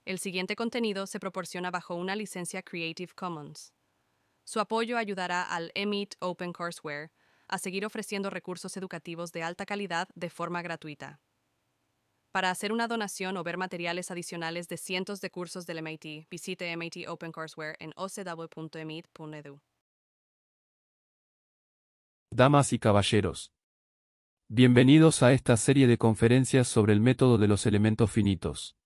El siguiente contenido se proporciona bajo una licencia Creative Commons. Su apoyo ayudará al EMIT OpenCourseWare a seguir ofreciendo recursos educativos de alta calidad de forma gratuita. Para hacer una donación o ver materiales adicionales de cientos de cursos del MIT, visite MIT OpenCourseWare en ocw.mit.edu. Damas y caballeros, bienvenidos a esta serie de conferencias sobre el método de los elementos finitos.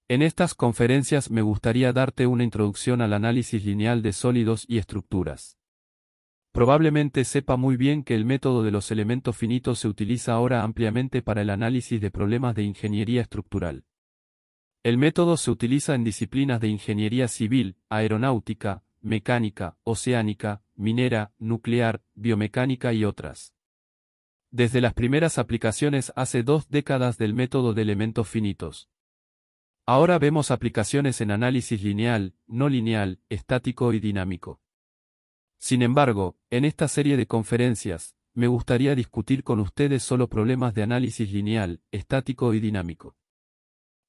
En estas conferencias me gustaría darte una introducción al análisis lineal de sólidos y estructuras. Probablemente sepa muy bien que el método de los elementos finitos se utiliza ahora ampliamente para el análisis de problemas de ingeniería estructural. El método se utiliza en disciplinas de ingeniería civil, aeronáutica, mecánica, oceánica, minera, nuclear, biomecánica y otras. Desde las primeras aplicaciones hace 2 décadas del método de elementos finitos. Ahora vemos aplicaciones en análisis lineal, no lineal, estático y dinámico. Sin embargo, en esta serie de conferencias, me gustaría discutir con ustedes solo problemas de análisis lineal, estático y dinámico.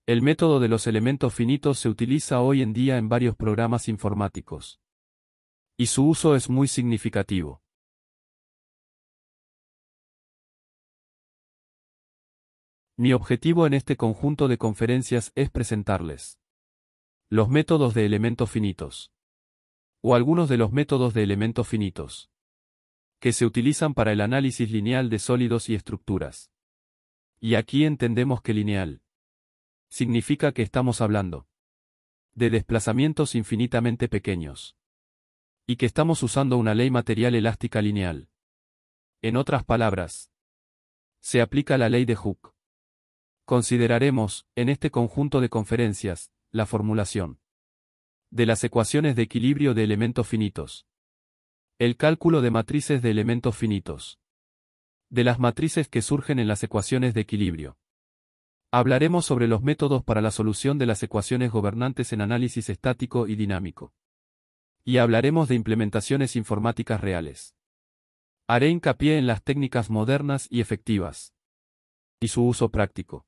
El método de los elementos finitos se utiliza hoy en día en varios programas informáticos. Y su uso es muy significativo. Mi objetivo en este conjunto de conferencias es presentarles los métodos de elementos finitos, o algunos de los métodos de elementos finitos, que se utilizan para el análisis lineal de sólidos y estructuras. Y aquí entendemos que lineal significa que estamos hablando de desplazamientos infinitamente pequeños, y que estamos usando una ley material elástica lineal. En otras palabras, se aplica la ley de Hooke. Consideraremos, en este conjunto de conferencias, la formulación de las ecuaciones de equilibrio de elementos finitos, el cálculo de matrices de elementos finitos, de las matrices que surgen en las ecuaciones de equilibrio. Hablaremos sobre los métodos para la solución de las ecuaciones gobernantes en análisis estático y dinámico. Y hablaremos de implementaciones informáticas reales. Haré hincapié en las técnicas modernas y efectivas, y su uso práctico.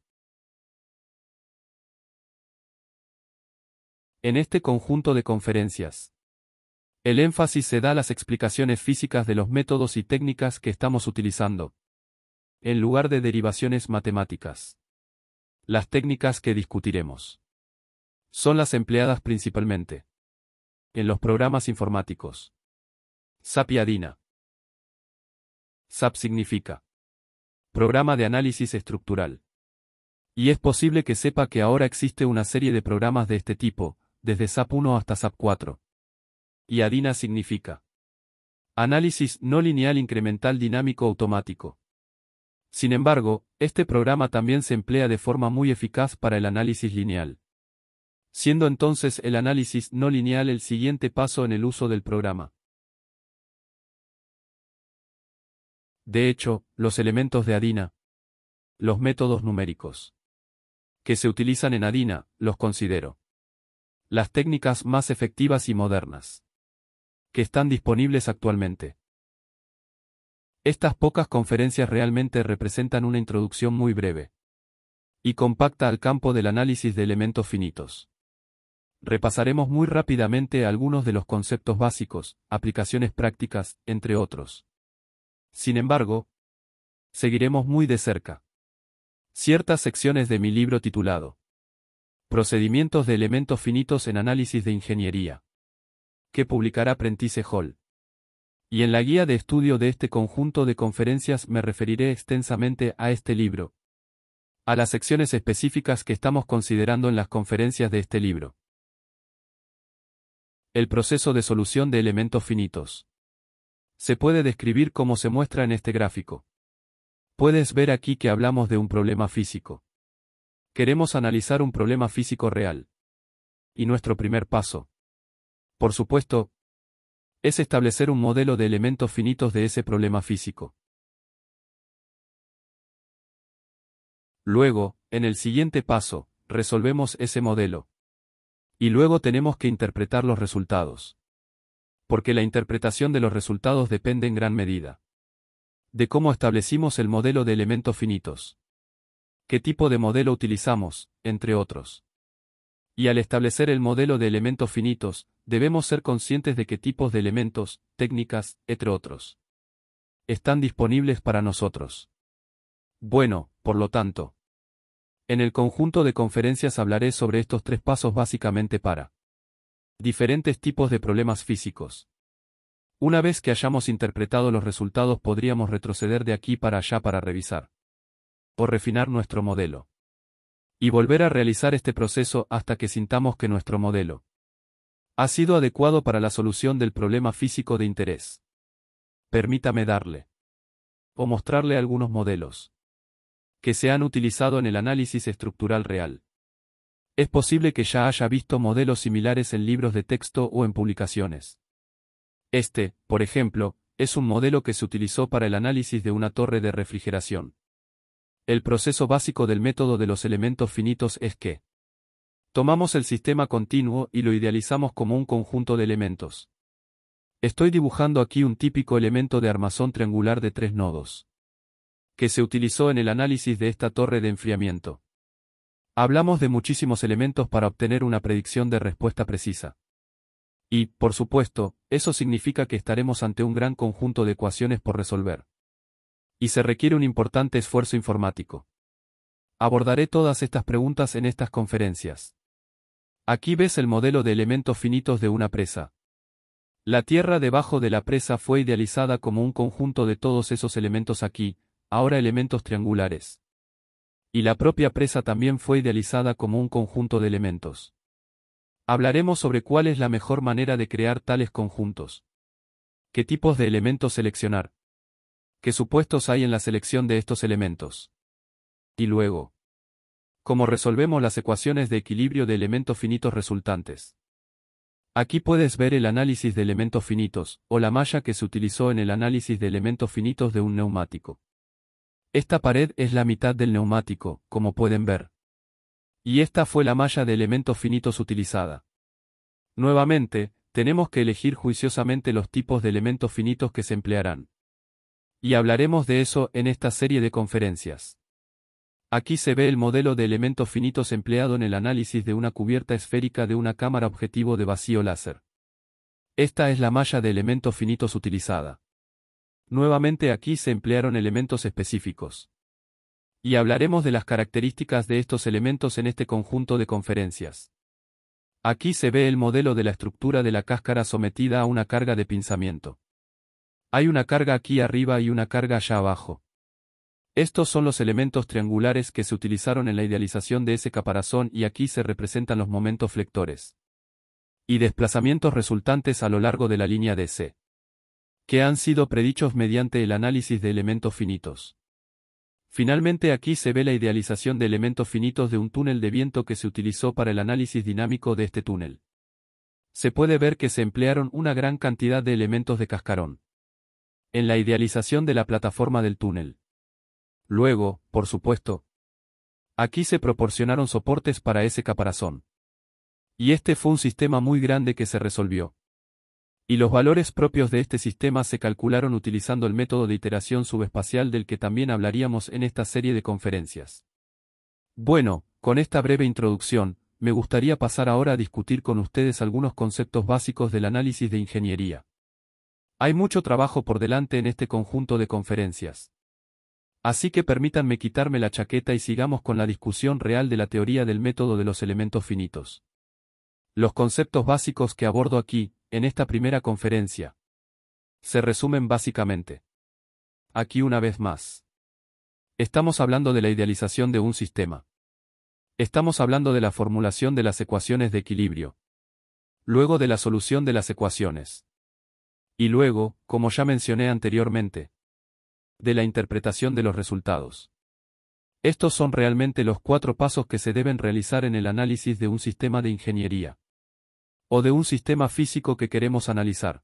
En este conjunto de conferencias, el énfasis se da a las explicaciones físicas de los métodos y técnicas que estamos utilizando, en lugar de derivaciones matemáticas. Las técnicas que discutiremos son las empleadas principalmente en los programas informáticos. SAP y ADINA. SAP significa Programa de Análisis Estructural. Y es posible que sepa que ahora existe una serie de programas de este tipo, desde SAP 1 hasta SAP 4. Y ADINA significa Análisis no lineal incremental dinámico automático. Sin embargo, este programa también se emplea de forma muy eficaz para el análisis lineal, siendo entonces el análisis no lineal el siguiente paso en el uso del programa. De hecho, los elementos de ADINA, los métodos numéricos que se utilizan en ADINA, los considero las técnicas más efectivas y modernas que están disponibles actualmente. Estas pocas conferencias realmente representan una introducción muy breve y compacta al campo del análisis de elementos finitos. Repasaremos muy rápidamente algunos de los conceptos básicos, aplicaciones prácticas, entre otros. Sin embargo, seguiremos muy de cerca ciertas secciones de mi libro titulado Procedimientos de elementos finitos en análisis de ingeniería, que publicará Prentice Hall. Y en la guía de estudio de este conjunto de conferencias me referiré extensamente a este libro, a las secciones específicas que estamos considerando en las conferencias de este libro. El proceso de solución de elementos finitos se puede describir como se muestra en este gráfico. Puedes ver aquí que hablamos de un problema físico. Queremos analizar un problema físico real. Y nuestro primer paso, por supuesto, es establecer un modelo de elementos finitos de ese problema físico. Luego, en el siguiente paso, resolvemos ese modelo. Y luego tenemos que interpretar los resultados. Porque la interpretación de los resultados depende en gran medida de cómo establecimos el modelo de elementos finitos, qué tipo de modelo utilizamos, entre otros. Y al establecer el modelo de elementos finitos, debemos ser conscientes de qué tipos de elementos, técnicas, entre otros, están disponibles para nosotros. Bueno, por lo tanto, en el conjunto de conferencias hablaré sobre estos 3 pasos básicamente para diferentes tipos de problemas físicos. Una vez que hayamos interpretado los resultados podríamos retroceder de aquí para allá para revisar o refinar nuestro modelo. Y volver a realizar este proceso hasta que sintamos que nuestro modelo ha sido adecuado para la solución del problema físico de interés. Permítame darle o mostrarle algunos modelos que se han utilizado en el análisis estructural real. Es posible que ya haya visto modelos similares en libros de texto o en publicaciones. Este, por ejemplo, es un modelo que se utilizó para el análisis de una torre de refrigeración. El proceso básico del método de los elementos finitos es que tomamos el sistema continuo y lo idealizamos como un conjunto de elementos. Estoy dibujando aquí un típico elemento de armazón triangular de 3 nodos, que se utilizó en el análisis de esta torre de enfriamiento. Hablamos de muchísimos elementos para obtener una predicción de respuesta precisa. Y, por supuesto, eso significa que estaremos ante un gran conjunto de ecuaciones por resolver. Y se requiere un importante esfuerzo informático. Abordaré todas estas preguntas en estas conferencias. Aquí ves el modelo de elementos finitos de una presa. La tierra debajo de la presa fue idealizada como un conjunto de todos esos elementos aquí, ahora elementos triangulares. Y la propia presa también fue idealizada como un conjunto de elementos. Hablaremos sobre cuál es la mejor manera de crear tales conjuntos. ¿Qué tipos de elementos seleccionar? ¿Qué supuestos hay en la selección de estos elementos? Y luego, ¿cómo resolvemos las ecuaciones de equilibrio de elementos finitos resultantes? Aquí puedes ver el análisis de elementos finitos, o la malla que se utilizó en el análisis de elementos finitos de un neumático. Esta pared es la mitad del neumático, como pueden ver. Y esta fue la malla de elementos finitos utilizada. Nuevamente, tenemos que elegir juiciosamente los tipos de elementos finitos que se emplearán. Y hablaremos de eso en esta serie de conferencias. Aquí se ve el modelo de elementos finitos empleado en el análisis de una cubierta esférica de una cámara objetivo de vacío láser. Esta es la malla de elementos finitos utilizada. Nuevamente aquí se emplearon elementos específicos. Y hablaremos de las características de estos elementos en este conjunto de conferencias. Aquí se ve el modelo de la estructura de la cáscara sometida a una carga de pinzamiento. Hay una carga aquí arriba y una carga allá abajo. Estos son los elementos triangulares que se utilizaron en la idealización de ese caparazón y aquí se representan los momentos flectores y desplazamientos resultantes a lo largo de la línea DC, que han sido predichos mediante el análisis de elementos finitos. Finalmente aquí se ve la idealización de elementos finitos de un túnel de viento que se utilizó para el análisis dinámico de este túnel. Se puede ver que se emplearon una gran cantidad de elementos de cascarón en la idealización de la plataforma del túnel. Luego, por supuesto, aquí se proporcionaron soportes para ese caparazón. Y este fue un sistema muy grande que se resolvió. Y los valores propios de este sistema se calcularon utilizando el método de iteración subespacial del que también hablaríamos en esta serie de conferencias. Bueno, con esta breve introducción, me gustaría pasar ahora a discutir con ustedes algunos conceptos básicos del análisis de ingeniería. Hay mucho trabajo por delante en este conjunto de conferencias. Así que permítanme quitarme la chaqueta y sigamos con la discusión real de la teoría del método de los elementos finitos. Los conceptos básicos que abordo aquí, en esta primera conferencia, se resumen básicamente. Aquí una vez más. Estamos hablando de la idealización de un sistema. Estamos hablando de la formulación de las ecuaciones de equilibrio. Luego de la solución de las ecuaciones. Y luego, como ya mencioné anteriormente, de la interpretación de los resultados. Estos son realmente los 4 pasos que se deben realizar en el análisis de un sistema de ingeniería. O de un sistema físico que queremos analizar.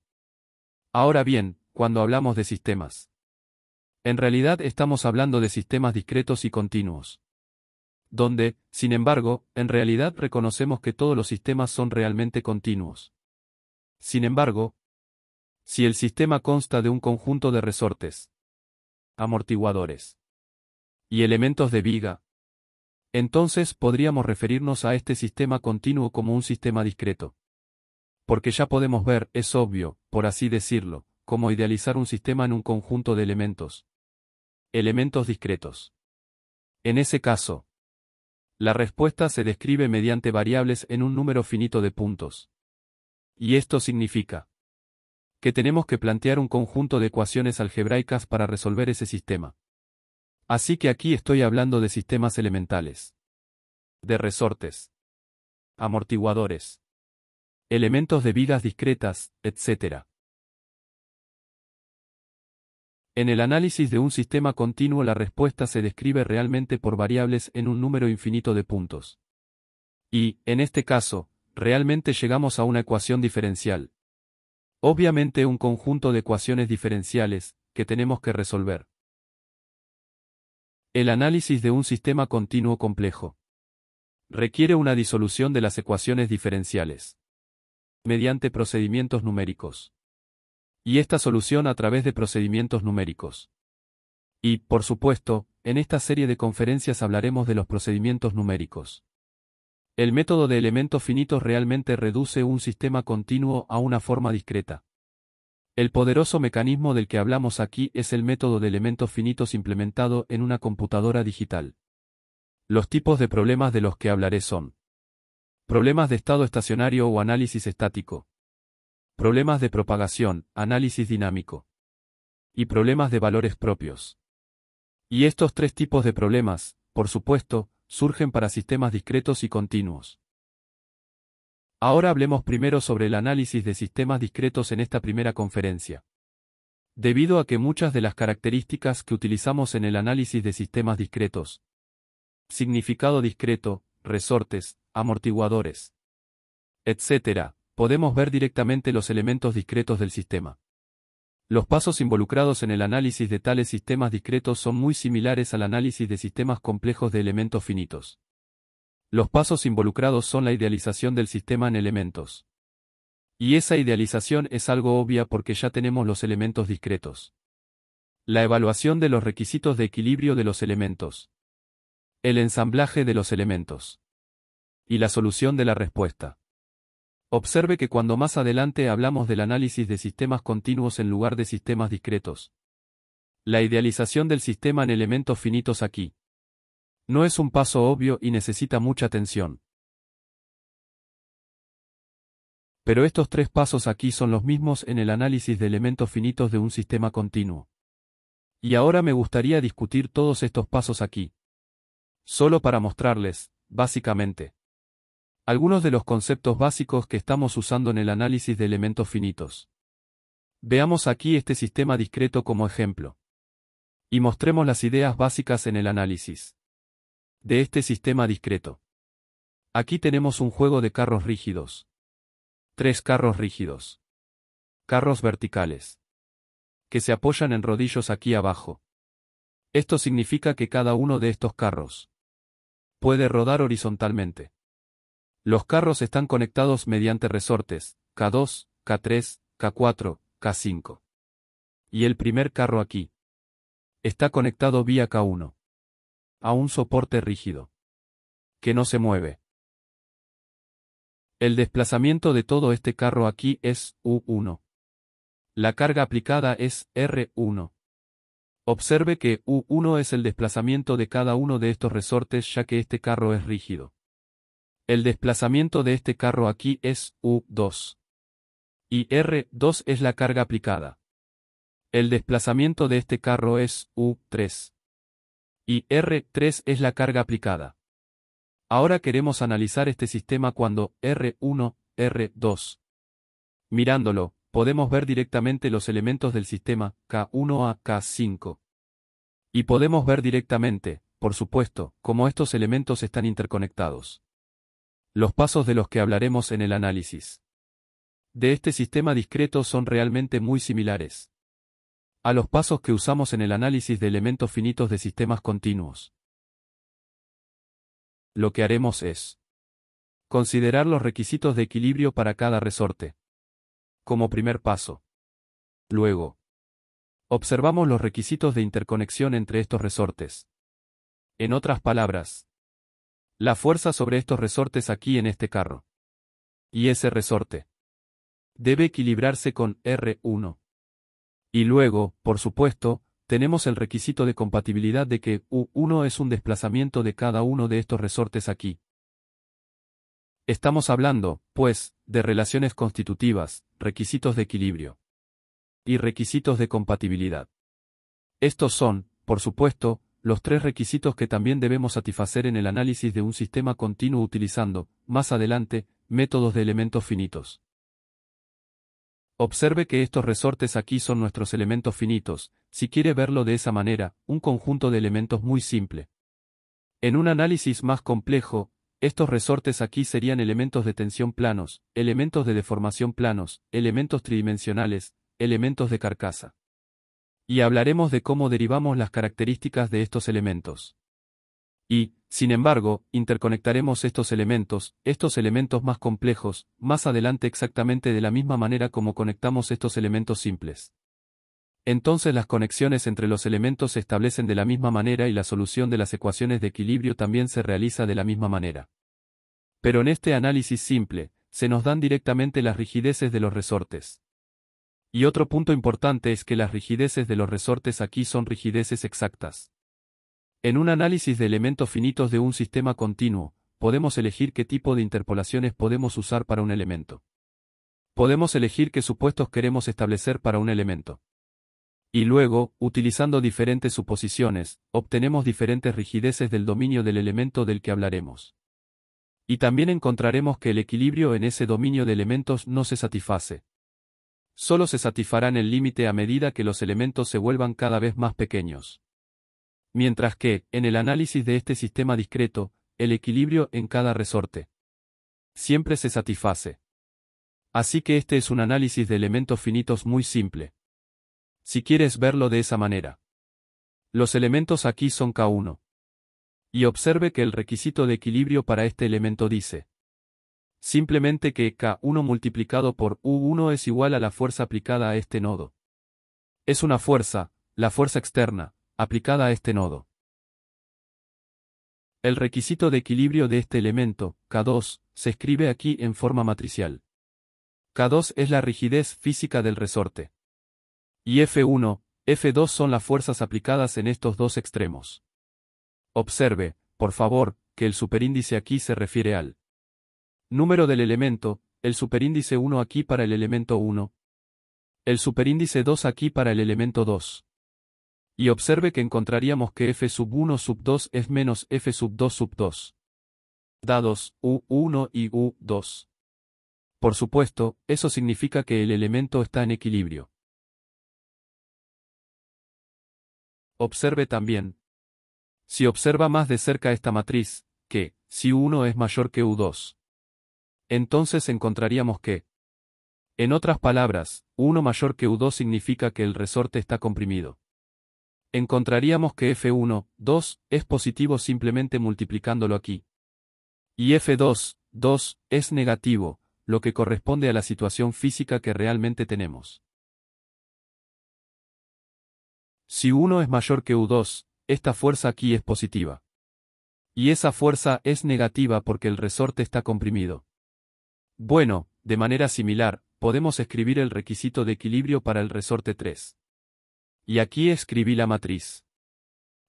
Ahora bien, cuando hablamos de sistemas, en realidad estamos hablando de sistemas discretos y continuos. Donde, sin embargo, en realidad reconocemos que todos los sistemas son realmente continuos. Sin embargo, si el sistema consta de un conjunto de resortes, amortiguadores y elementos de viga, Entonces podríamos referirnos a este sistema continuo como un sistema discreto. Porque ya podemos ver, es obvio, por así decirlo, cómo idealizar un sistema en un conjunto de elementos. Elementos discretos. En ese caso, la respuesta se describe mediante variables en un número finito de puntos. Y esto significa que tenemos que plantear un conjunto de ecuaciones algebraicas para resolver ese sistema. Así que aquí estoy hablando de sistemas elementales, de resortes, amortiguadores, elementos de vigas discretas, etc. En el análisis de un sistema continuo la respuesta se describe realmente por variables en un número infinito de puntos. Y, en este caso, realmente llegamos a una ecuación diferencial. Obviamente un conjunto de ecuaciones diferenciales, que tenemos que resolver. El análisis de un sistema continuo complejo requiere una disolución de las ecuaciones diferenciales mediante procedimientos numéricos. Y esta solución a través de procedimientos numéricos. Y, por supuesto, en esta serie de conferencias hablaremos de los procedimientos numéricos. El método de elementos finitos realmente reduce un sistema continuo a una forma discreta. El poderoso mecanismo del que hablamos aquí es el método de elementos finitos implementado en una computadora digital. Los tipos de problemas de los que hablaré son: problemas de estado estacionario o análisis estático, problemas de propagación, análisis dinámico, y problemas de valores propios. Y estos tres tipos de problemas, por supuesto, surgen para sistemas discretos y continuos. Ahora hablemos primero sobre el análisis de sistemas discretos en esta primera conferencia. Debido a que muchas de las características que utilizamos en el análisis de sistemas discretos, significado discreto, resortes, amortiguadores, etc., podemos ver directamente los elementos discretos del sistema. Los pasos involucrados en el análisis de tales sistemas discretos son muy similares al análisis de sistemas complejos de elementos finitos. Los pasos involucrados son la idealización del sistema en elementos. Y esa idealización es algo obvia porque ya tenemos los elementos discretos. La evaluación de los requisitos de equilibrio de los elementos. El ensamblaje de los elementos. Y la solución de la respuesta. Observe que cuando más adelante hablamos del análisis de sistemas continuos en lugar de sistemas discretos. La idealización del sistema en elementos finitos aquí no es un paso obvio y necesita mucha atención. Pero estos tres pasos aquí son los mismos en el análisis de elementos finitos de un sistema continuo. Y ahora me gustaría discutir todos estos pasos aquí. Solo para mostrarles, básicamente, algunos de los conceptos básicos que estamos usando en el análisis de elementos finitos. Veamos aquí este sistema discreto como ejemplo. Y mostremos las ideas básicas en el análisis de este sistema discreto. Aquí tenemos un juego de carros rígidos. 3 carros rígidos. Carros verticales. Que se apoyan en rodillos aquí abajo. Esto significa que cada uno de estos carros puede rodar horizontalmente. Los carros están conectados mediante resortes, K2, K3, K4, K5. Y el primer carro aquí está conectado vía K1 a un soporte rígido que no se mueve. El desplazamiento de todo este carro aquí es U1. La carga aplicada es R1. Observe que U1 es el desplazamiento de cada uno de estos resortes ya que este carro es rígido. El desplazamiento de este carro aquí es U2. Y R2 es la carga aplicada. El desplazamiento de este carro es U3. Y R3 es la carga aplicada. Ahora queremos analizar este sistema cuando R1, R2. Mirándolo, podemos ver directamente los elementos del sistema K1 a K5. Y podemos ver directamente, por supuesto, cómo estos elementos están interconectados. Los pasos de los que hablaremos en el análisis de este sistema discreto son realmente muy similares a los pasos que usamos en el análisis de elementos finitos de sistemas continuos. Lo que haremos es considerar los requisitos de equilibrio para cada resorte como primer paso. Luego, observamos los requisitos de interconexión entre estos resortes. En otras palabras, La fuerza sobre estos resortes aquí en este carro. Y ese resorte debe equilibrarse con R1. Y luego, por supuesto, tenemos el requisito de compatibilidad de que U1 es un desplazamiento de cada uno de estos resortes aquí. Estamos hablando, pues, de relaciones constitutivas, requisitos de equilibrio y requisitos de compatibilidad. Estos son, por supuesto, los tres requisitos que también debemos satisfacer en el análisis de un sistema continuo utilizando, más adelante, métodos de elementos finitos. Observe que estos resortes aquí son nuestros elementos finitos, si quiere verlo de esa manera, un conjunto de elementos muy simple. En un análisis más complejo, estos resortes aquí serían elementos de tensión planos, elementos de deformación planos, elementos tridimensionales, elementos de carcasa. Y hablaremos de cómo derivamos las características de estos elementos. Y, sin embargo, interconectaremos estos elementos más complejos, más adelante exactamente de la misma manera como conectamos estos elementos simples. Entonces las conexiones entre los elementos se establecen de la misma manera y la solución de las ecuaciones de equilibrio también se realiza de la misma manera. Pero en este análisis simple, se nos dan directamente las rigideces de los resortes. Y otro punto importante es que las rigideces de los resortes aquí son rigideces exactas. En un análisis de elementos finitos de un sistema continuo, podemos elegir qué tipo de interpolaciones podemos usar para un elemento. Podemos elegir qué supuestos queremos establecer para un elemento. Y luego, utilizando diferentes suposiciones, obtenemos diferentes rigideces del dominio del elemento del que hablaremos. Y también encontraremos que el equilibrio en ese dominio de elementos no se satisface. Solo se satisfará en el límite a medida que los elementos se vuelvan cada vez más pequeños. Mientras que, en el análisis de este sistema discreto, el equilibrio en cada resorte siempre se satisface. Así que este es un análisis de elementos finitos muy simple. Si quieres verlo de esa manera. Los elementos aquí son K1. Y observe que el requisito de equilibrio para este elemento dice simplemente que K1 multiplicado por U1 es igual a la fuerza aplicada a este nodo. Es una fuerza, la fuerza externa, aplicada a este nodo. El requisito de equilibrio de este elemento, K2, se escribe aquí en forma matricial. K2 es la rigidez física del resorte. Y F1, F2 son las fuerzas aplicadas en estos dos extremos. Observe, por favor, que el superíndice aquí se refiere al número del elemento, el superíndice 1 aquí para el elemento 1, el superíndice 2 aquí para el elemento 2. Y observe que encontraríamos que F sub 1 sub 2 es menos F sub 2 sub 2. Dados U1 y U2. Por supuesto, eso significa que el elemento está en equilibrio. Observe también. Si observa más de cerca esta matriz, que, si U1 es mayor que U2. Entonces encontraríamos que, en otras palabras, U1 mayor que U2 significa que el resorte está comprimido. Encontraríamos que F1, 2, es positivo simplemente multiplicándolo aquí. Y F2, 2, es negativo, lo que corresponde a la situación física que realmente tenemos. Si U1 es mayor que U2, esta fuerza aquí es positiva. Y esa fuerza es negativa porque el resorte está comprimido. Bueno, de manera similar, podemos escribir el requisito de equilibrio para el resorte 3. Y aquí escribí la matriz.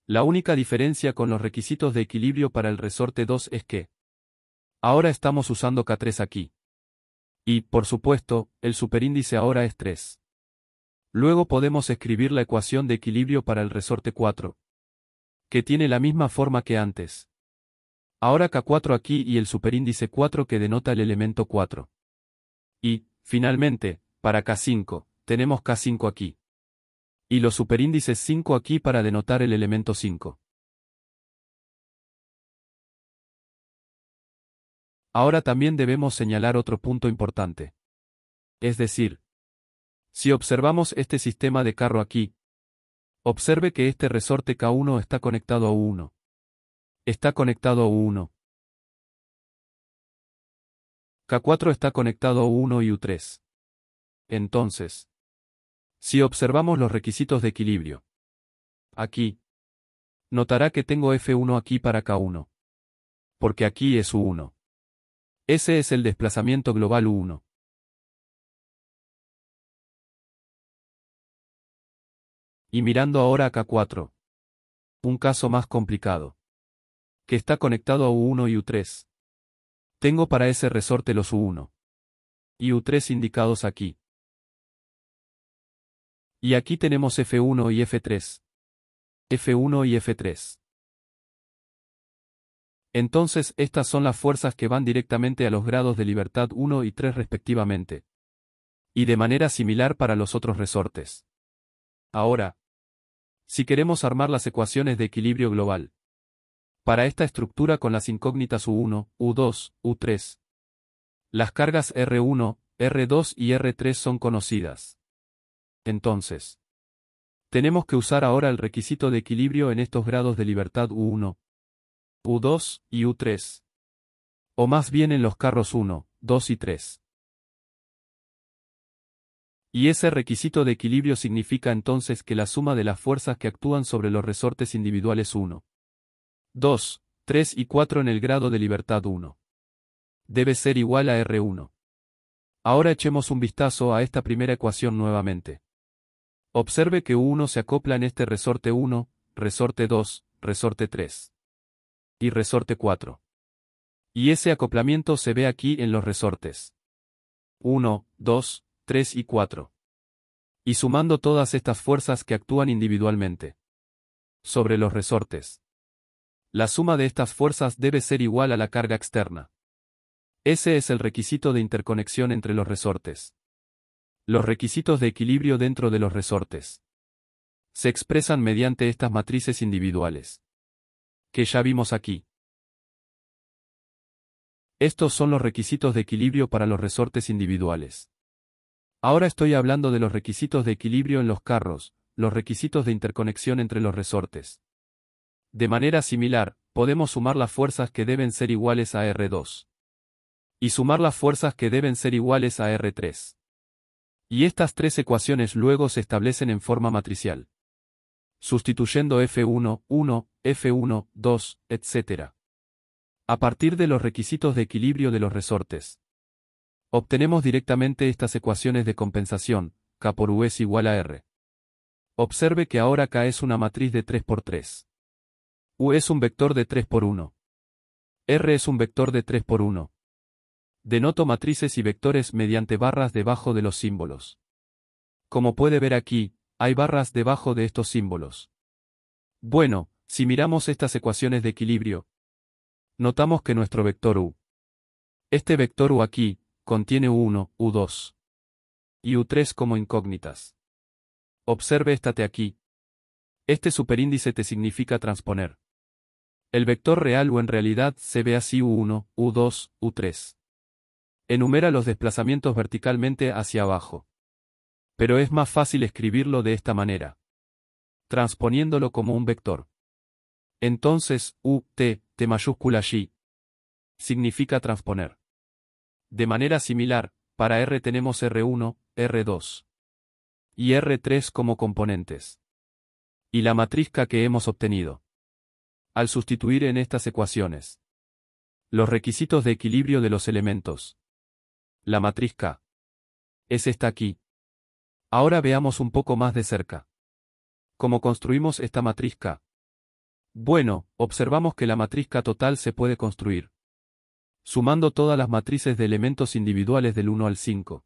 La única diferencia con los requisitos de equilibrio para el resorte 2 es que ahora estamos usando K3 aquí. Y, por supuesto, el superíndice ahora es 3. Luego podemos escribir la ecuación de equilibrio para el resorte 4, que tiene la misma forma que antes. Ahora K4 aquí y el superíndice 4 que denota el elemento 4. Y, finalmente, para K5, tenemos K5 aquí. Y los superíndices 5 aquí para denotar el elemento 5. Ahora también debemos señalar otro punto importante. Es decir, si observamos este sistema de carro aquí, observe que este resorte K1 está conectado a U1. Está conectado a U1. K4 está conectado a U1 y U3. Entonces, si observamos los requisitos de equilibrio, aquí, notará que tengo F1 aquí para K1. porque aquí es U1. Ese es el desplazamiento global U1. Y mirando ahora a K4. Un caso más complicado. Que está conectado a U1 y U3. Tengo para ese resorte los U1 y U3 indicados aquí. Y aquí tenemos F1 y F3. F1 y F3. Entonces estas son las fuerzas que van directamente a los grados de libertad 1 y 3 respectivamente. Y de manera similar para los otros resortes. Ahora, si queremos armar las ecuaciones de equilibrio global. Para esta estructura con las incógnitas U1, U2, U3. Las cargas R1, R2 y R3 son conocidas. Entonces, tenemos que usar ahora el requisito de equilibrio en estos grados de libertad U1, U2 y U3. O más bien en los carros 1, 2 y 3. Y ese requisito de equilibrio significa entonces que la suma de las fuerzas que actúan sobre los resortes individuales 1, 2, 3 y 4 en el grado de libertad 1 debe ser igual a R1. Ahora echemos un vistazo a esta primera ecuación nuevamente. Observe que U1 se acopla en este resorte 1, resorte 2, resorte 3 y resorte 4. Y ese acoplamiento se ve aquí en los resortes 1, 2, 3 y 4. Y sumando todas estas fuerzas que actúan individualmente sobre los resortes. La suma de estas fuerzas debe ser igual a la carga externa. Ese es el requisito de interconexión entre los resortes. Los requisitos de equilibrio dentro de los resortes se expresan mediante estas matrices individuales, que ya vimos aquí. Estos son los requisitos de equilibrio para los resortes individuales. Ahora estoy hablando de los requisitos de equilibrio en los carros, los requisitos de interconexión entre los resortes. De manera similar, podemos sumar las fuerzas que deben ser iguales a R2. Y sumar las fuerzas que deben ser iguales a R3. Y estas tres ecuaciones luego se establecen en forma matricial. Sustituyendo F1, 1, F1, 2, etc. A partir de los requisitos de equilibrio de los resortes. Obtenemos directamente estas ecuaciones de compensación, K por U es igual a R. Observe que ahora K es una matriz de 3 por 3. U es un vector de 3 por 1. R es un vector de 3 por 1. Denoto matrices y vectores mediante barras debajo de los símbolos. Como puede ver aquí, hay barras debajo de estos símbolos. Bueno, si miramos estas ecuaciones de equilibrio, notamos que nuestro vector U. Este vector U aquí, contiene U1, U2 y U3 como incógnitas. Observe esta T aquí. Este superíndice T significa transponer. El vector real o en realidad se ve así U1, U2, U3. Enumera los desplazamientos verticalmente hacia abajo. Pero es más fácil escribirlo de esta manera. Transponiéndolo como un vector. Entonces, U, T mayúscula G, significa transponer. De manera similar, para R tenemos R1, R2 y R3 como componentes. Y la matriz K que hemos obtenido. Al sustituir en estas ecuaciones los requisitos de equilibrio de los elementos. La matriz K es esta aquí. Ahora veamos un poco más de cerca. ¿Cómo construimos esta matriz K? Bueno, observamos que la matriz K total se puede construir sumando todas las matrices de elementos individuales del 1 al 5.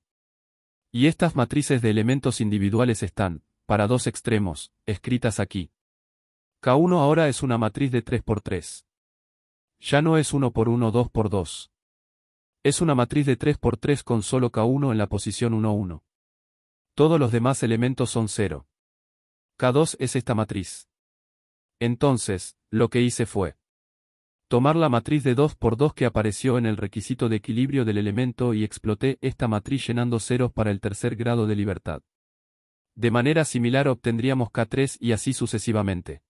Y estas matrices de elementos individuales están, para dos extremos, escritas aquí. K1 ahora es una matriz de 3 por 3. Ya no es 1 por 1, 2 por 2. Es una matriz de 3 por 3 con solo K1 en la posición 1, 1. Todos los demás elementos son 0. K2 es esta matriz. Entonces, lo que hice fue tomar la matriz de 2 por 2 que apareció en el requisito de equilibrio del elemento y exploté esta matriz llenando ceros para el tercer grado de libertad. De manera similar obtendríamos K3 y así sucesivamente.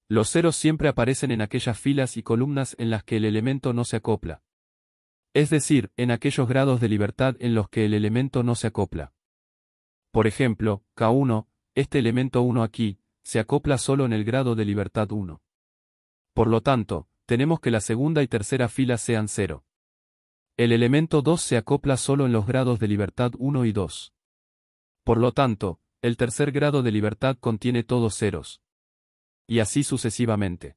Los ceros siempre aparecen en aquellas filas y columnas en las que el elemento no se acopla. Es decir, en aquellos grados de libertad en los que el elemento no se acopla. Por ejemplo, K1, este elemento 1 aquí, se acopla solo en el grado de libertad 1. Por lo tanto, tenemos que la segunda y tercera fila sean 0. El elemento 2 se acopla solo en los grados de libertad 1 y 2. Por lo tanto, el tercer grado de libertad contiene todos ceros. Y así sucesivamente.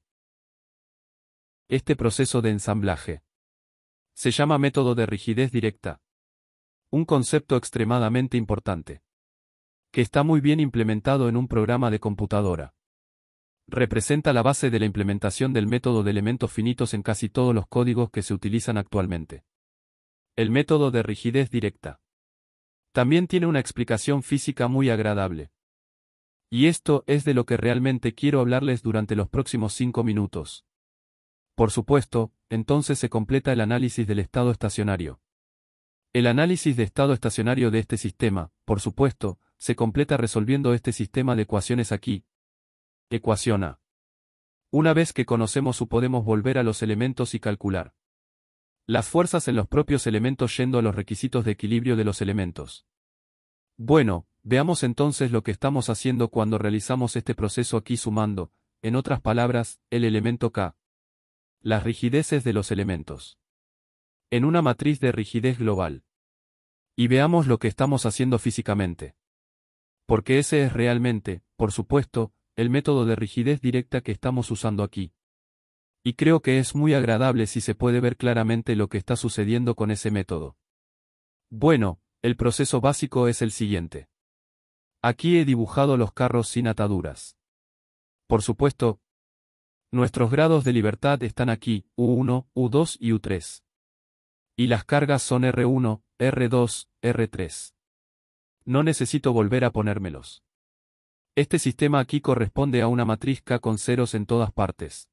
Este proceso de ensamblaje se llama método de rigidez directa. Un concepto extremadamente importante, que está muy bien implementado en un programa de computadora. Representa la base de la implementación del método de elementos finitos en casi todos los códigos que se utilizan actualmente. El método de rigidez directa también tiene una explicación física muy agradable. Y esto es de lo que realmente quiero hablarles durante los próximos 5 minutos. Por supuesto, entonces se completa el análisis del estado estacionario. El análisis de estado estacionario de este sistema, por supuesto, se completa resolviendo este sistema de ecuaciones aquí. Ecuación A. Una vez que conocemos su podemos volver a los elementos y calcular las fuerzas en los propios elementos yendo a los requisitos de equilibrio de los elementos. Bueno, veamos entonces lo que estamos haciendo cuando realizamos este proceso aquí sumando, en otras palabras, el elemento K. Las rigideces de los elementos. En una matriz de rigidez global. Y veamos lo que estamos haciendo físicamente. Porque ese es realmente, por supuesto, el método de rigidez directa que estamos usando aquí. Y creo que es muy agradable si se puede ver claramente lo que está sucediendo con ese método. Bueno, el proceso básico es el siguiente. Aquí he dibujado los carros sin ataduras. Por supuesto, nuestros grados de libertad están aquí, U1, U2 y U3. Y las cargas son R1, R2, R3. No necesito volver a ponérmelos. Este sistema aquí corresponde a una matriz K con ceros en todas partes.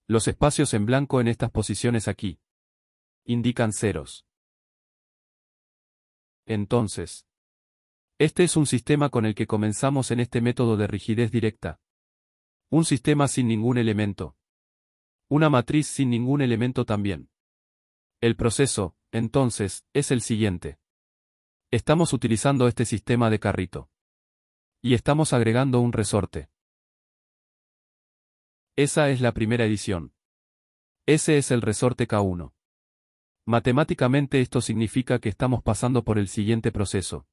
Los espacios en blanco en estas posiciones aquí indican ceros. Entonces, este es un sistema con el que comenzamos en este método de rigidez directa. Un sistema sin ningún elemento. Una matriz sin ningún elemento también. El proceso, entonces, es el siguiente. Estamos utilizando este sistema de carrito. Y estamos agregando un resorte. Esa es la primera edición. Ese es el resorte K1. Matemáticamente esto significa que estamos pasando por el siguiente proceso.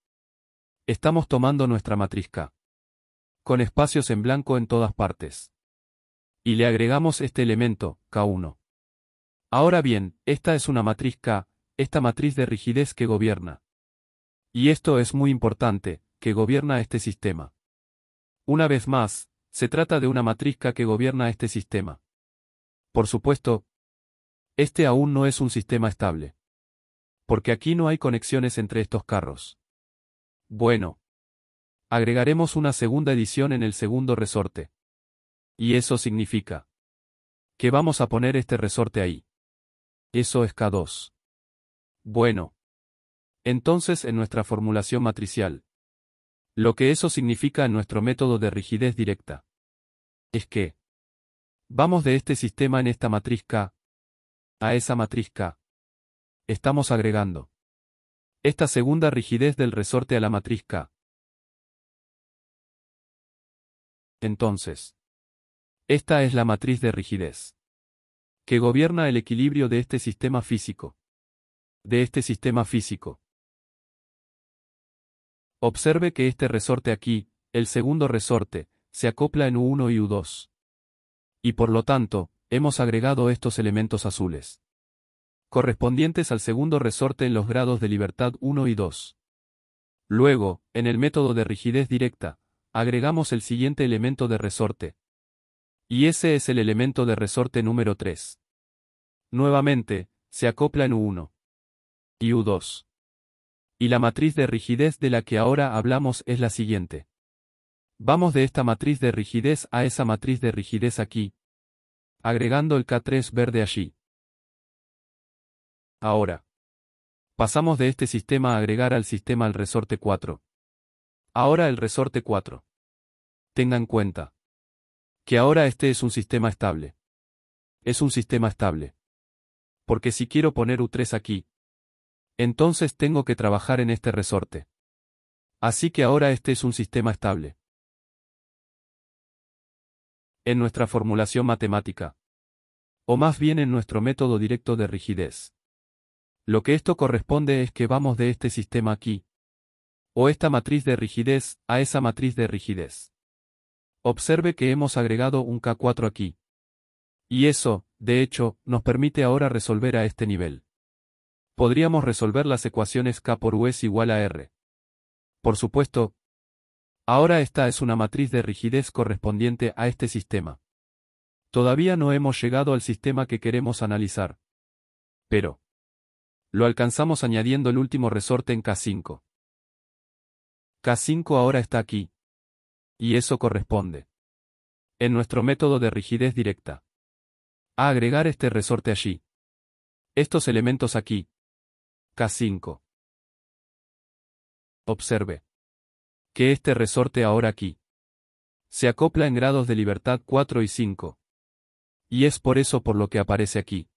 Estamos tomando nuestra matriz K. Con espacios en blanco en todas partes. Y le agregamos este elemento, K1. Ahora bien, esta es una matriz K, esta matriz de rigidez que gobierna. Y esto es muy importante, que gobierna este sistema. Una vez más, se trata de una matriz K que gobierna este sistema. Por supuesto, este aún no es un sistema estable. Porque aquí no hay conexiones entre estos carros. Bueno. Agregaremos una segunda edición en el segundo resorte. Y eso significa que vamos a poner este resorte ahí. Eso es K2. Bueno. Entonces en nuestra formulación matricial. Lo que eso significa en nuestro método de rigidez directa. Es que vamos de este sistema en esta matriz K a esa matriz K. Estamos agregando esta segunda rigidez del resorte a la matriz K. Entonces, esta es la matriz de rigidez que gobierna el equilibrio de este sistema físico. De este sistema físico. Observe que este resorte aquí, el segundo resorte, se acopla en U1 y U2. Y por lo tanto, hemos agregado estos elementos azules, correspondientes al segundo resorte en los grados de libertad 1 y 2. Luego, en el método de rigidez directa, agregamos el siguiente elemento de resorte. Y ese es el elemento de resorte número 3. Nuevamente, se acopla en U1 y U2. Y la matriz de rigidez de la que ahora hablamos es la siguiente. Vamos de esta matriz de rigidez a esa matriz de rigidez aquí, agregando el K3 verde allí. Ahora, pasamos de este sistema a agregar al sistema el resorte 4. Ahora el resorte 4. Tenga en cuenta que ahora este es un sistema estable. Es un sistema estable. Porque si quiero poner U3 aquí, entonces tengo que trabajar en este resorte. Así que ahora este es un sistema estable. En nuestra formulación matemática, O más bien en nuestro método directo de rigidez. Lo que esto corresponde es que vamos de este sistema aquí, o esta matriz de rigidez, a esa matriz de rigidez. Observe que hemos agregado un K4 aquí. Y eso, de hecho, nos permite ahora resolver a este nivel. Podríamos resolver las ecuaciones K por U es igual a R. Por supuesto, ahora esta es una matriz de rigidez correspondiente a este sistema. Todavía no hemos llegado al sistema que queremos analizar. Pero lo alcanzamos añadiendo el último resorte en K5. K5 ahora está aquí. Y eso corresponde, en nuestro método de rigidez directa, a agregar este resorte allí. Estos elementos aquí. K5. Observe que este resorte ahora aquí se acopla en grados de libertad 4 y 5. Y es por eso por lo que aparece aquí,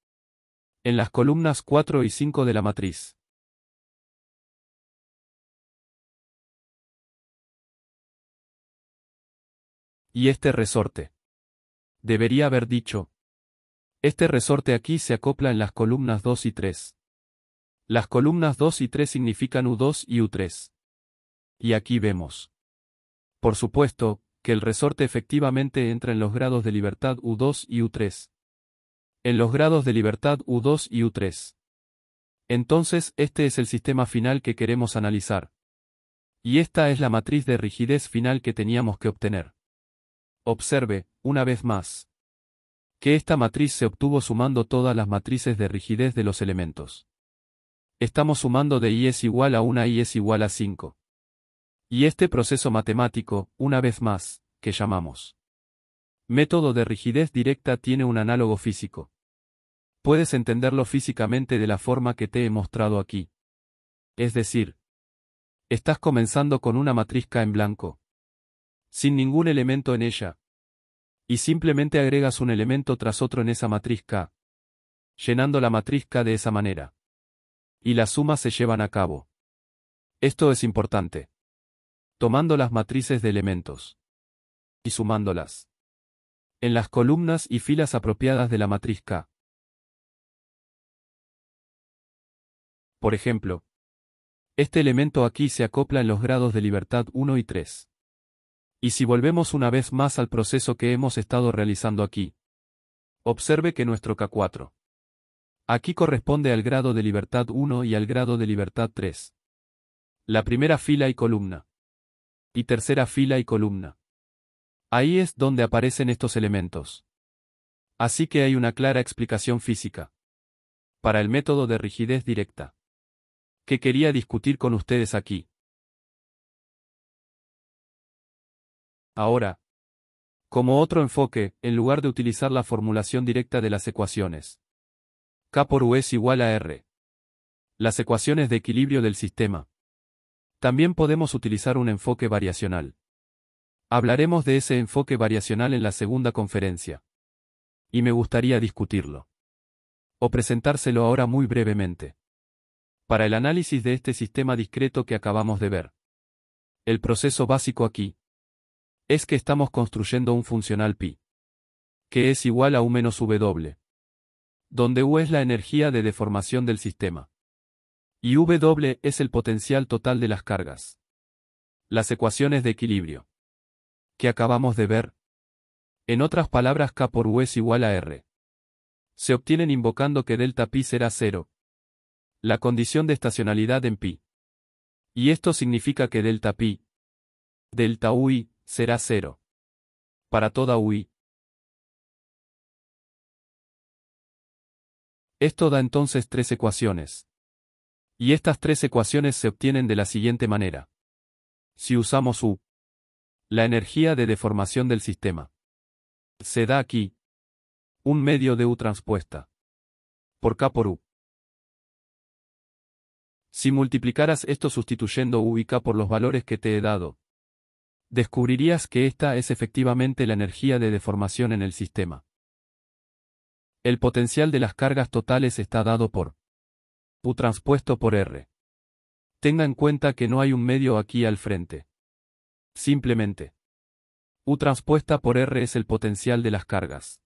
en las columnas 4 y 5 de la matriz. Y este resorte debería haber dicho, este resorte aquí se acopla en las columnas 2 y 3. Las columnas 2 y 3 significan U2 y U3. Y aquí vemos, por supuesto, que el resorte efectivamente entra en los grados de libertad U2 y U3. En los grados de libertad U2 y U3. Entonces este es el sistema final que queremos analizar. Y esta es la matriz de rigidez final que teníamos que obtener. Observe, una vez más, que esta matriz se obtuvo sumando todas las matrices de rigidez de los elementos. Estamos sumando de I es igual a 1 a I es igual a 5. Y este proceso matemático, una vez más, que llamamos método de rigidez directa tiene un análogo físico. Puedes entenderlo físicamente de la forma que te he mostrado aquí. Es decir, estás comenzando con una matriz K en blanco, sin ningún elemento en ella, y simplemente agregas un elemento tras otro en esa matriz K, llenando la matriz K de esa manera. Y las sumas se llevan a cabo. Esto es importante. Tomando las matrices de elementos y sumándolas en las columnas y filas apropiadas de la matriz K. Por ejemplo, este elemento aquí se acopla en los grados de libertad 1 y 3. Y si volvemos una vez más al proceso que hemos estado realizando aquí, observe que nuestro K4 aquí corresponde al grado de libertad 1 y al grado de libertad 3. La primera fila y columna. Y tercera fila y columna. Ahí es donde aparecen estos elementos. Así que hay una clara explicación física para el método de rigidez directa que quería discutir con ustedes aquí. Ahora, como otro enfoque, en lugar de utilizar la formulación directa de las ecuaciones K por U es igual a R, las ecuaciones de equilibrio del sistema, también podemos utilizar un enfoque variacional. Hablaremos de ese enfoque variacional en la segunda conferencia. Y me gustaría discutirlo. O presentárselo ahora muy brevemente. Para el análisis de este sistema discreto que acabamos de ver. El proceso básico aquí es que estamos construyendo un funcional pi, que es igual a U menos W, donde U es la energía de deformación del sistema. Y W es el potencial total de las cargas. Las ecuaciones de equilibrio que acabamos de ver. En otras palabras, K por U es igual a R. Se obtienen invocando que delta pi será 0. La condición de estacionalidad en pi. Y esto significa que delta pi, delta UI, será 0. Para toda UI. Esto da entonces tres ecuaciones. Y estas tres ecuaciones se obtienen de la siguiente manera. Si usamos U, la energía de deformación del sistema, se da aquí un medio de U transpuesta por K por U. Si multiplicaras esto sustituyendo U y K por los valores que te he dado, descubrirías que esta es efectivamente la energía de deformación en el sistema. El potencial de las cargas totales está dado por U transpuesto por R. Tenga en cuenta que no hay un medio aquí al frente. Simplemente, U transpuesta por R es el potencial de las cargas.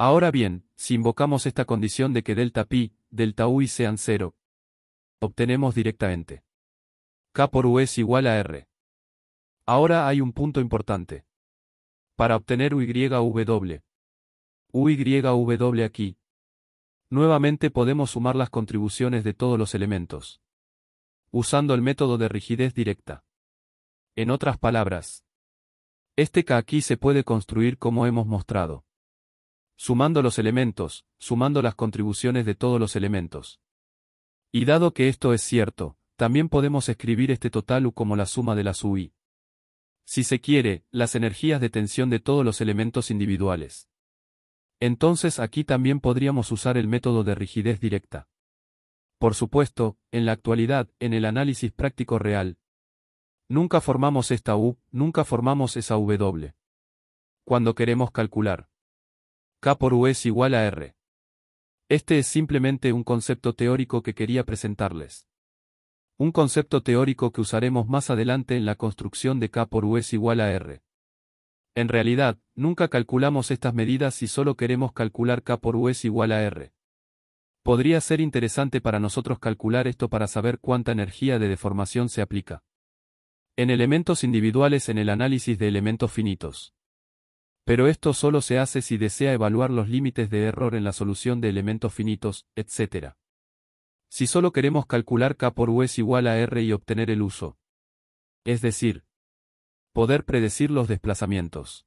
Ahora bien, si invocamos esta condición de que delta pi, delta u y sean 0, obtenemos directamente K por U es igual a R. Ahora hay un punto importante. Para obtener UYW aquí, nuevamente podemos sumar las contribuciones de todos los elementos, usando el método de rigidez directa. En otras palabras, este K aquí se puede construir como hemos mostrado, sumando los elementos, sumando las contribuciones de todos los elementos. Y dado que esto es cierto, también podemos escribir este total U como la suma de las UI. Si se quiere, las energías de tensión de todos los elementos individuales. Entonces aquí también podríamos usar el método de rigidez directa. Por supuesto, en la actualidad, en el análisis práctico real, nunca formamos esta U, nunca formamos esa W. Cuando queremos calcular K por U es igual a R. Este es simplemente un concepto teórico que quería presentarles. Un concepto teórico que usaremos más adelante en la construcción de K por U es igual a R. En realidad, nunca calculamos estas medidas si solo queremos calcular K por U es igual a R. Podría ser interesante para nosotros calcular esto para saber cuánta energía de deformación se aplica en elementos individuales en el análisis de elementos finitos. Pero esto solo se hace si desea evaluar los límites de error en la solución de elementos finitos, etc. Si solo queremos calcular K por U es igual a R y obtener el uso, es decir, poder predecir los desplazamientos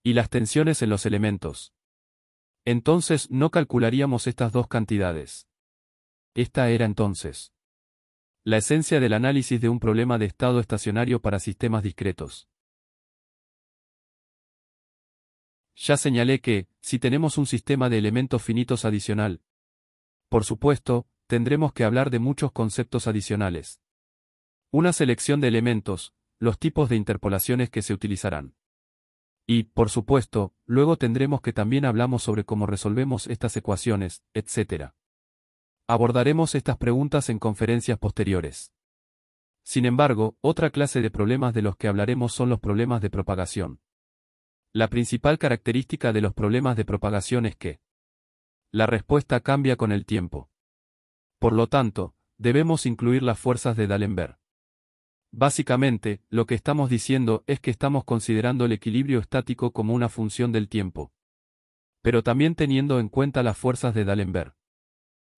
y las tensiones en los elementos, entonces no calcularíamos estas dos cantidades. Esta era entonces la esencia del análisis de un problema de estado estacionario para sistemas discretos. Ya señalé que, si tenemos un sistema de elementos finitos adicional, por supuesto, tendremos que hablar de muchos conceptos adicionales. Una selección de elementos, los tipos de interpolaciones que se utilizarán. Y, por supuesto, luego tendremos que también hablamos sobre cómo resolvemos estas ecuaciones, etc. Abordaremos estas preguntas en conferencias posteriores. Sin embargo, otra clase de problemas de los que hablaremos son los problemas de propagación. La principal característica de los problemas de propagación es que la respuesta cambia con el tiempo. Por lo tanto, debemos incluir las fuerzas de D'Alembert. Básicamente, lo que estamos diciendo es que estamos considerando el equilibrio estático como una función del tiempo, pero también teniendo en cuenta las fuerzas de D'Alembert.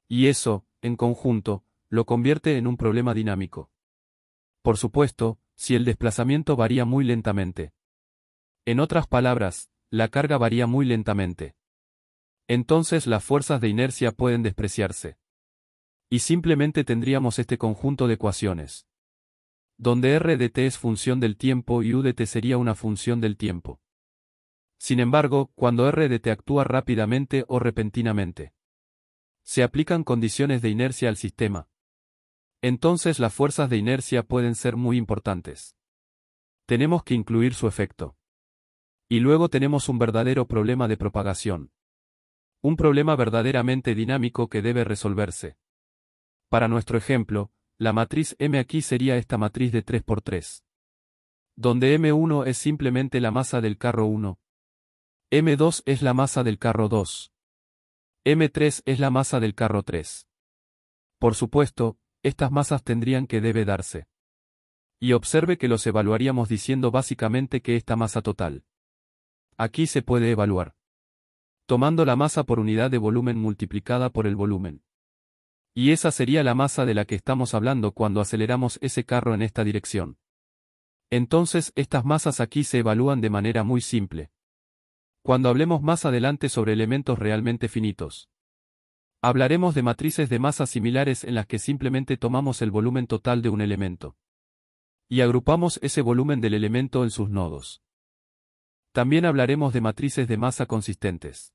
Y eso, en conjunto, lo convierte en un problema dinámico. Por supuesto, si el desplazamiento varía muy lentamente. En otras palabras, la carga varía muy lentamente. Entonces las fuerzas de inercia pueden despreciarse. Y simplemente tendríamos este conjunto de ecuaciones, donde R de t es función del tiempo y U de t sería una función del tiempo. Sin embargo, cuando R de t actúa rápidamente o repentinamente, se aplican condiciones de inercia al sistema. Entonces las fuerzas de inercia pueden ser muy importantes. Tenemos que incluir su efecto. Y luego tenemos un verdadero problema de propagación. Un problema verdaderamente dinámico que debe resolverse. Para nuestro ejemplo, la matriz M aquí sería esta matriz de 3×3. Donde M1 es simplemente la masa del carro 1. M2 es la masa del carro 2. M3 es la masa del carro 3. Por supuesto, estas masas tendrían que debe darse. Y observe que los evaluaríamos diciendo básicamente que esta masa total aquí se puede evaluar tomando la masa por unidad de volumen multiplicada por el volumen. Y esa sería la masa de la que estamos hablando cuando aceleramos ese carro en esta dirección. Entonces estas masas aquí se evalúan de manera muy simple. Cuando hablemos más adelante sobre elementos realmente finitos, hablaremos de matrices de masas similares en las que simplemente tomamos el volumen total de un elemento y agrupamos ese volumen del elemento en sus nodos. También hablaremos de matrices de masa consistentes,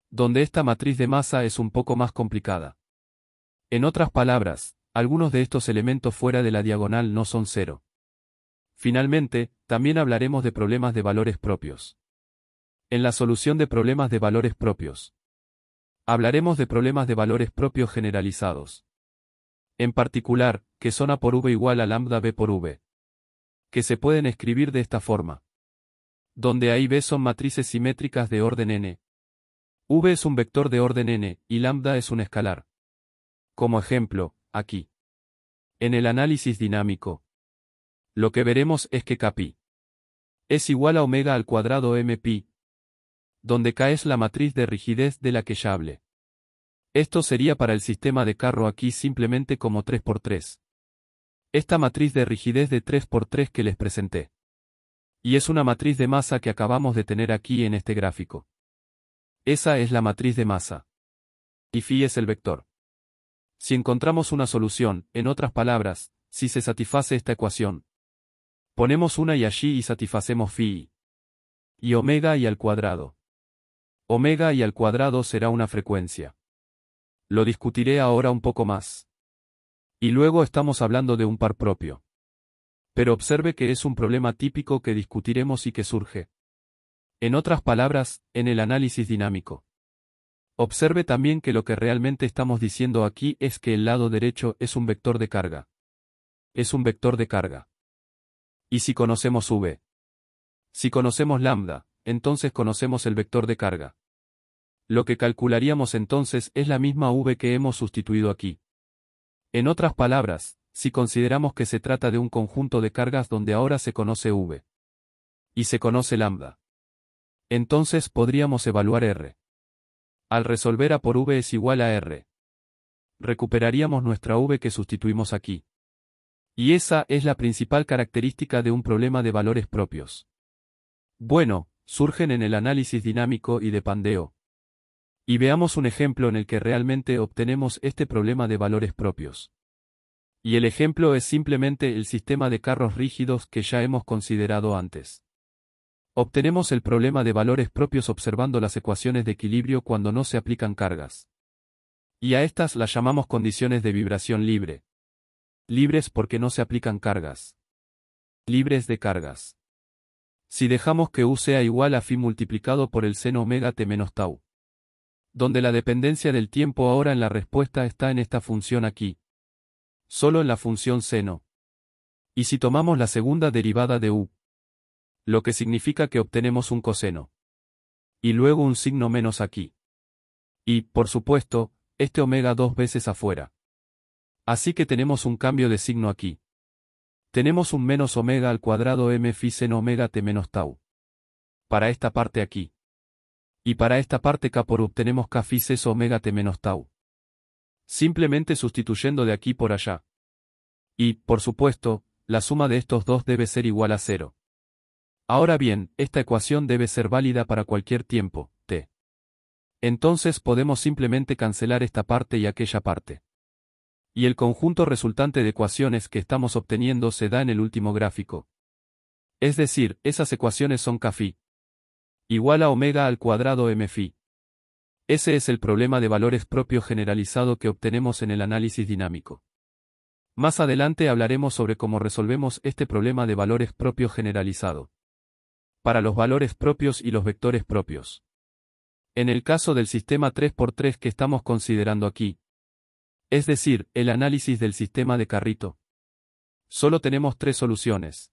donde esta matriz de masa es un poco más complicada. En otras palabras, algunos de estos elementos fuera de la diagonal no son cero. Finalmente, también hablaremos de problemas de valores propios. En la solución de problemas de valores propios, hablaremos de problemas de valores propios generalizados. En particular, que son A por V igual a lambda B por V. Que se pueden escribir de esta forma. Donde A y B son matrices simétricas de orden n. V es un vector de orden n, y lambda es un escalar. Como ejemplo, aquí. En el análisis dinámico, lo que veremos es que kpi es igual a omega al cuadrado mpi, donde k es la matriz de rigidez de la que ya hablé. Esto sería para el sistema de carro aquí simplemente como 3×3. Esta matriz de rigidez de 3×3 que les presenté. Y es una matriz de masa que acabamos de tener aquí en este gráfico. Esa es la matriz de masa. Y phi es el vector. Si encontramos una solución, en otras palabras, si se satisface esta ecuación, ponemos una y allí y satisfacemos phi y omega y al cuadrado. Omega y al cuadrado será una frecuencia. Lo discutiré ahora un poco más. Y luego estamos hablando de un par propio. Pero observe que es un problema típico que discutiremos y que surge. En otras palabras, en el análisis dinámico. Observe también que lo que realmente estamos diciendo aquí es que el lado derecho es un vector de carga. Es un vector de carga. ¿Y si conocemos v? Si conocemos lambda, entonces conocemos el vector de carga. Lo que calcularíamos entonces es la misma v que hemos sustituido aquí. En otras palabras, si consideramos que se trata de un conjunto de cargas donde ahora se conoce v y se conoce lambda, entonces podríamos evaluar r. Al resolver a por v es igual a r, recuperaríamos nuestra v que sustituimos aquí. Y esa es la principal característica de un problema de valores propios. Bueno, surgen en el análisis dinámico y de Pandeo. Y veamos un ejemplo en el que realmente obtenemos este problema de valores propios. Y el ejemplo es simplemente el sistema de carros rígidos que ya hemos considerado antes. Obtenemos el problema de valores propios observando las ecuaciones de equilibrio cuando no se aplican cargas. Y a estas las llamamos condiciones de vibración libre. Libres porque no se aplican cargas. Libres de cargas. Si dejamos que u sea igual a phi multiplicado por el seno omega t menos tau. Donde la dependencia del tiempo ahora en la respuesta está en esta función aquí. Solo en la función seno. Y si tomamos la segunda derivada de u, lo que significa que obtenemos un coseno. Y luego un signo menos aquí. Y, por supuesto, este omega dos veces afuera. Así que tenemos un cambio de signo aquí. Tenemos un menos omega al cuadrado m phi seno omega t menos tau. Para esta parte aquí. Y para esta parte k por obtenemos k phi seso omega t menos tau. Simplemente sustituyendo de aquí por allá. Y, por supuesto, la suma de estos dos debe ser igual a 0. Ahora bien, esta ecuación debe ser válida para cualquier tiempo, t. Entonces podemos simplemente cancelar esta parte y aquella parte. Y el conjunto resultante de ecuaciones que estamos obteniendo se da en el último gráfico. Es decir, esas ecuaciones son k phi igual a omega al cuadrado m phi. Ese es el problema de valores propios generalizado que obtenemos en el análisis dinámico. Más adelante hablaremos sobre cómo resolvemos este problema de valores propios generalizado. Para los valores propios y los vectores propios. En el caso del sistema 3×3 que estamos considerando aquí, es decir, el análisis del sistema de carrito, solo tenemos tres soluciones.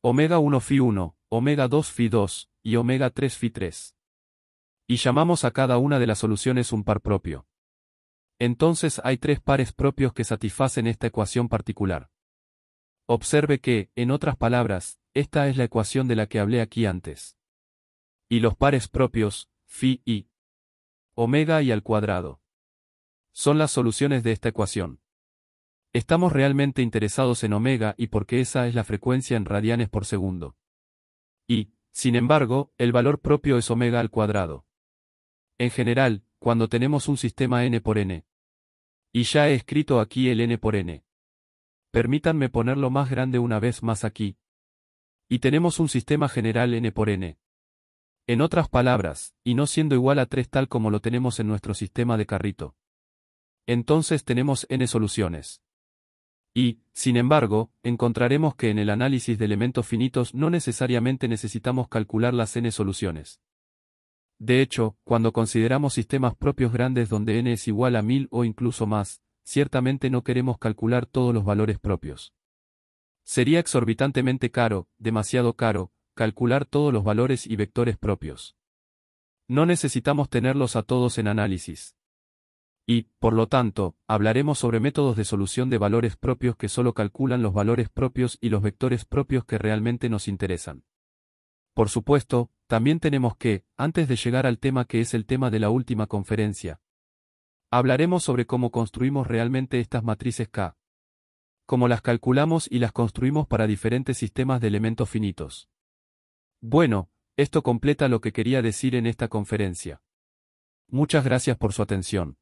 Omega 1 phi 1, omega 2 phi 2, y omega 3 phi 3. Y llamamos a cada una de las soluciones un par propio. Entonces hay tres pares propios que satisfacen esta ecuación particular. Observe que, en otras palabras, esta es la ecuación de la que hablé aquí antes. Y los pares propios, phi y omega y al cuadrado, son las soluciones de esta ecuación. Estamos realmente interesados en omega y porque esa es la frecuencia en radianes por segundo. Y, sin embargo, el valor propio es omega al cuadrado. En general, cuando tenemos un sistema n por n. Y ya he escrito aquí el n por n. Permítanme ponerlo más grande una vez más aquí. Y tenemos un sistema general n por n. En otras palabras, y no siendo igual a 3 tal como lo tenemos en nuestro sistema de carrito. Entonces tenemos n soluciones. Y, sin embargo, encontraremos que en el análisis de elementos finitos no necesariamente necesitamos calcular las n soluciones. De hecho, cuando consideramos sistemas propios grandes donde n es igual a 1000 o incluso más, ciertamente no queremos calcular todos los valores propios. Sería exorbitantemente caro, demasiado caro, calcular todos los valores y vectores propios. No necesitamos tenerlos a todos en análisis. Y, por lo tanto, hablaremos sobre métodos de solución de valores propios que solo calculan los valores propios y los vectores propios que realmente nos interesan. Por supuesto, también tenemos que, antes de llegar al tema que es el tema de la última conferencia, hablaremos sobre cómo construimos realmente estas matrices K. Cómo las calculamos y las construimos para diferentes sistemas de elementos finitos. Bueno, esto completa lo que quería decir en esta conferencia. Muchas gracias por su atención.